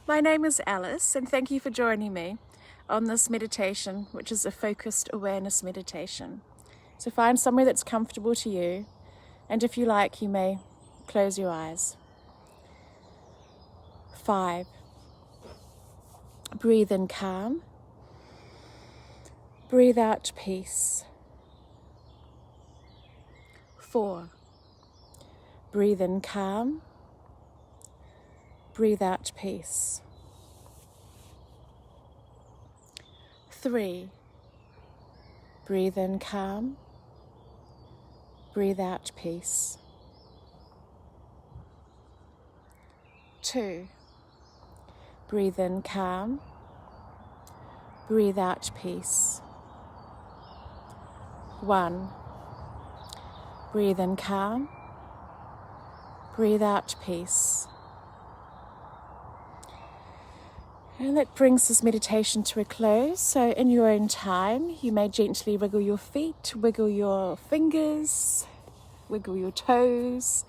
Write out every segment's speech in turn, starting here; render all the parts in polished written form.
My name is Alice, and thank you for joining me on this meditation, which is a focused awareness meditation. So find somewhere that's comfortable to you, and if you like, you may close your eyes. 5. Breathe in calm. Breathe out peace. 4. Breathe in calm. Breathe out peace. 3. Breathe in calm. Breathe out peace. 2. Breathe in calm. Breathe out peace. 1. Breathe in calm. Breathe out peace. And that brings this meditation to a close. So in your own time, you may gently wiggle your feet, wiggle your fingers, wiggle your toes,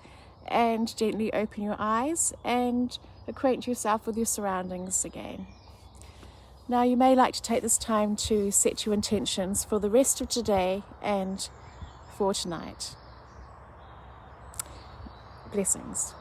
and gently open your eyes and acquaint yourself with your surroundings again. Now you may like to take this time to set your intentions for the rest of today and for tonight. Blessings.